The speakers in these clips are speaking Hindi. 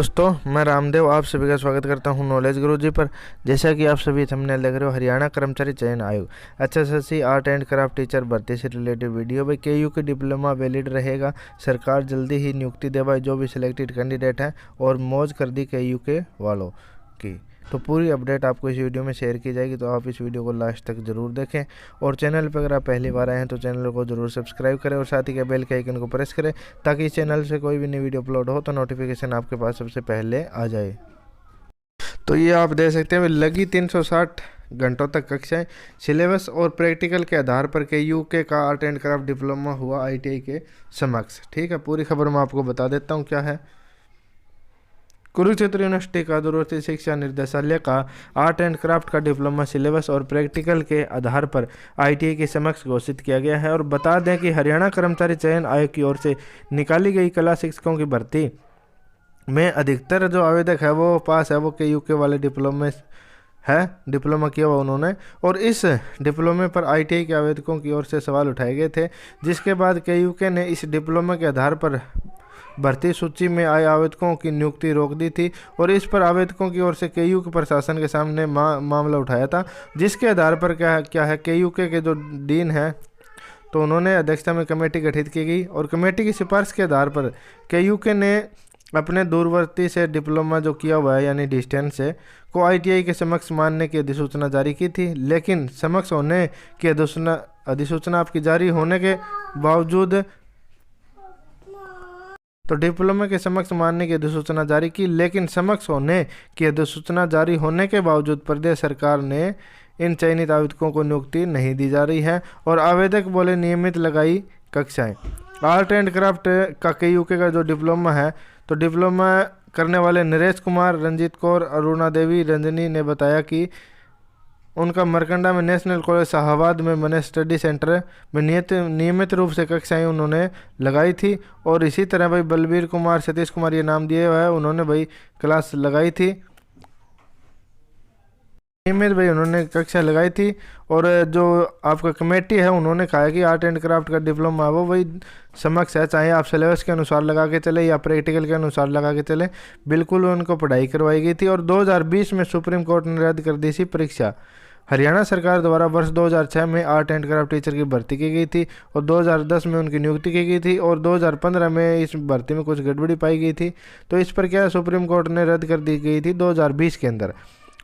दोस्तों, मैं रामदेव आप सभी का स्वागत करता हूं नॉलेज गुरुजी पर। जैसा कि आप सभी थंबनेल देख रहे हो, हरियाणा कर्मचारी चयन आयोग HSSC art and craft teacher भर्ती से रिलेटेड वीडियो भाई। केयू की डिप्लोमा वैलिड रहेगा, सरकार जल्दी ही नियुक्ति दे भाई जो भी सिलेक्टेड कैंडिडेट हैं, और मौज कर दी केयू के वालों की। तो पूरी अपडेट आपको इस वीडियो में शेयर की जाएगी, तो आप इस वीडियो को लास्ट तक जरूर देखें। और चैनल पर अगर आप पहली बार आए हैं तो चैनल को जरूर सब्सक्राइब करें और साथ ही के बेल के आइकन को प्रेस करें, ताकि इस चैनल से कोई भी नई वीडियो अपलोड हो तो नोटिफिकेशन आपके पास सबसे पहले आ जाए। तो ये आप देख सकते हैं, लगी 360 घंटों तक कक्षाएं, सिलेबस और प्रैक्टिकल के आधार पर केयू के का आर्ट एंड क्राफ्ट डिप्लोमा हुआ आईटीआई के समक्ष। ठीक है, पूरी खबर मैं आपको बता देता हूँ क्या है। कुरुक्षेत्र यूनिवर्सिटी का दूरवर्ती शिक्षा निर्देशालय का आर्ट एंड क्राफ्ट का डिप्लोमा सिलेबस और प्रैक्टिकल के आधार पर आईटीआई के समक्ष घोषित किया गया है। और बता दें कि हरियाणा कर्मचारी चयन आयोग की ओर से निकाली गई कला शिक्षकों की भर्ती में अधिकतर जो आवेदक है वो पास है, वो केयू के वाले डिप्लोमा किया हुआ उन्होंने। और इस डिप्लोमे पर आईटीआई के आवेदकों की ओर से सवाल उठाए गए थे, जिसके बाद केयू के ने इस डिप्लोमा के आधार पर भर्ती सूची में आए आवेदकों की नियुक्ति रोक दी थी। और इस पर आवेदकों की ओर से केयू के प्रशासन के सामने मामला उठाया था, जिसके आधार पर क्या है केयू के जो डीन है, तो उन्होंने अध्यक्षता में कमेटी गठित की गई। और कमेटी की सिफारिश के आधार पर केयू के ने अपने दूरवर्ती से डिप्लोमा जो किया हुआ है यानी डिस्टेंस से को आईटीआई के समक्ष मानने की अधिसूचना जारी की थी। लेकिन समक्ष होने की अधिसूचना आपकी जारी होने के बावजूद तो डिप्लोमा के समक्ष मानने की अधिसूचना जारी की, लेकिन समक्ष होने की अधिसूचना जारी होने के बावजूद प्रदेश सरकार ने इन चयनित आवेदकों को नियुक्ति नहीं दी जा रही है। और आवेदक बोले नियमित लगाई कक्षाएं। आर्ट एंड क्राफ्ट का केयू का जो डिप्लोमा है, तो डिप्लोमा करने वाले नरेश कुमार, रंजीत कौर, अरुणा देवी, रंजनी ने बताया कि उनका मरकंडा में नेशनल कॉलेज शाहबाद में बने स्टडी सेंटर में नियमित रूप से कक्षाएं उन्होंने लगाई थी। और इसी तरह भाई बलबीर कुमार, सतीश कुमार ये नाम दिए हुए हैं, उन्होंने भाई क्लास लगाई थी, नियमित भाई उन्होंने कक्षा लगाई थी। और जो आपका कमेटी है उन्होंने कहा है कि आर्ट एंड क्राफ्ट का डिप्लोमा वो भाई समक्ष है, चाहे आप सिलेबस के अनुसार लगा के चले या प्रैक्टिकल के अनुसार लगा के चले, बिल्कुल उनको पढ़ाई करवाई गई थी। और 2020 में सुप्रीम कोर्ट ने रद्द कर दी थी परीक्षा। हरियाणा सरकार द्वारा वर्ष 2006 में आर्ट एंड क्राफ्ट टीचर की भर्ती की गई थी और 2010 में उनकी नियुक्ति की गई थी। और 2015 में इस भर्ती में कुछ गड़बड़ी पाई गई थी, तो इस पर क्या सुप्रीम कोर्ट ने रद्द कर दी गई थी 2020 के अंदर,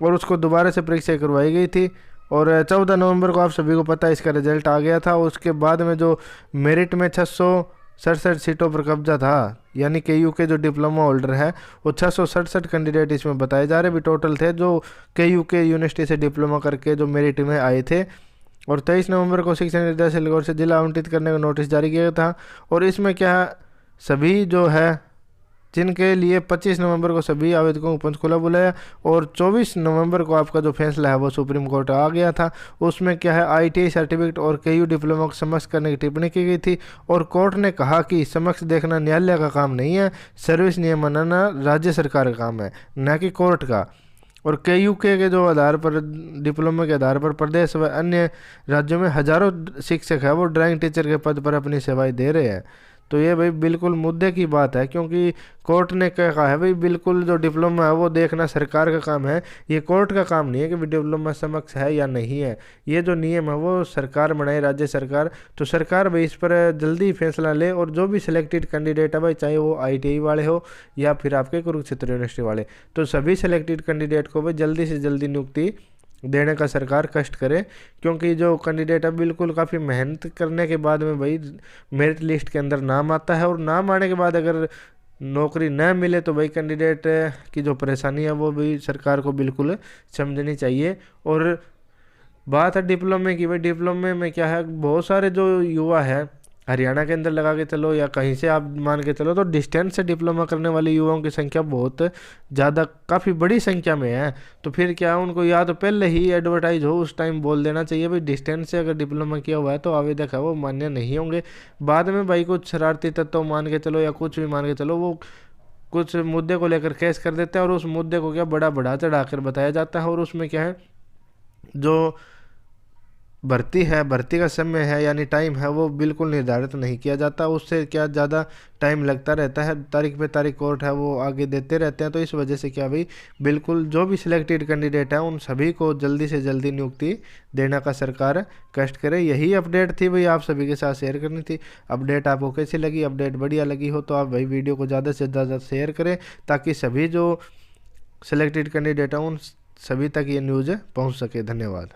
और उसको दोबारा से परीक्षा करवाई गई थी। और 14 नवंबर को आप सभी को पता है इसका रिजल्ट आ गया था। उसके बाद में जो मेरिट में 667 सीटों पर कब्जा था, यानी केयू के जो डिप्लोमा होल्डर है वो 667 कैंडिडेट इसमें बताए जा रहे भी टोटल थे, जो केयू के यूनिवर्सिटी से डिप्लोमा करके जो मेरिट में आए थे। और 23 नवंबर को शिक्षा निर्देशालय की ओर से जिला आवंटित करने का नोटिस जारी किया था। और इसमें क्या सभी जो है जिनके लिए 25 नवंबर को सभी आवेदकों को पंचकुला बुलाया, और 24 नवंबर को आपका जो फैसला है वो सुप्रीम कोर्ट आ गया था। उसमें क्या है आईटीआई सर्टिफिकेट और केयू डिप्लोमा को समक्ष करने की टिप्पणी की गई थी। और कोर्ट ने कहा कि समक्ष देखना न्यायालय का काम नहीं है, सर्विस नियम बनाना राज्य सरकार का काम है, न कि कोर्ट का। और केयू के जो आधार पर डिप्लोमा के आधार पर प्रदेश व अन्य राज्यों में हजारों शिक्षक है वो ड्राइंग टीचर के पद पर अपनी सेवाएं दे रहे हैं। तो ये भाई बिल्कुल मुद्दे की बात है, क्योंकि कोर्ट ने क्या कहा है भाई बिल्कुल जो डिप्लोमा है वो देखना सरकार का काम है, ये कोर्ट का काम नहीं है कि डिप्लोमा समक्ष है या नहीं है। ये जो नियम है वो सरकार बनाए, राज्य सरकार। तो सरकार भाई इस पर जल्दी फैसला ले, और जो भी सिलेक्टेड कैंडिडेट है भाई, चाहे वो आईटीआई वाले हो या फिर आपके कुरुक्षेत्र यूनिवर्सिटी वाले, तो सभी सिलेक्टेड कैंडिडेट को भाई जल्दी से जल्दी नियुक्ति देने का सरकार कष्ट करे। क्योंकि जो कैंडिडेट है बिल्कुल काफ़ी मेहनत करने के बाद में भाई मेरिट लिस्ट के अंदर नाम आता है, और नाम आने के बाद अगर नौकरी न मिले तो भाई कैंडिडेट की जो परेशानी है वो भी सरकार को बिल्कुल समझनी चाहिए। और बात है डिप्लोमे की, भाई डिप्लोमे में क्या है बहुत सारे जो युवा है हरियाणा के अंदर लगा के चलो या कहीं से आप मान के चलो, तो डिस्टेंस से डिप्लोमा करने वाले युवाओं की संख्या बहुत ज़्यादा काफ़ी बड़ी संख्या में है। तो फिर क्या उनको या तो पहले ही एडवर्टाइज हो उस टाइम बोल देना चाहिए भाई डिस्टेंस से अगर डिप्लोमा किया हुआ है तो आवेदक है वो मान्य नहीं होंगे। बाद में भाई कुछ शरारती तत्व मान के चलो या कुछ भी मान के चलो, वो कुछ मुद्दे को लेकर केस कर देते हैं और उस मुद्दे को क्या बड़ा बढ़ा चढ़ा कर बताया जाता है। और उसमें क्या है जो भर्ती है, भर्ती का समय है यानी टाइम है वो बिल्कुल निर्धारित नहीं किया जाता, उससे क्या ज़्यादा टाइम लगता रहता है, तारीख पे तारीख कोर्ट है वो आगे देते रहते हैं। तो इस वजह से क्या भाई, बिल्कुल जो भी सिलेक्टेड कैंडिडेट है उन सभी को जल्दी से जल्दी नियुक्ति देने का सरकार कष्ट करे। यही अपडेट थी भाई, आप सभी के साथ शेयर करनी थी। अपडेट आपको कैसी लगी? अपडेट बढ़िया लगी हो तो आप भाई वीडियो को ज़्यादा से ज़्यादा शेयर करें, ताकि सभी जो सिलेक्टेड कैंडिडेट हैं उन सभी तक ये न्यूज़ पहुँच सके। धन्यवाद।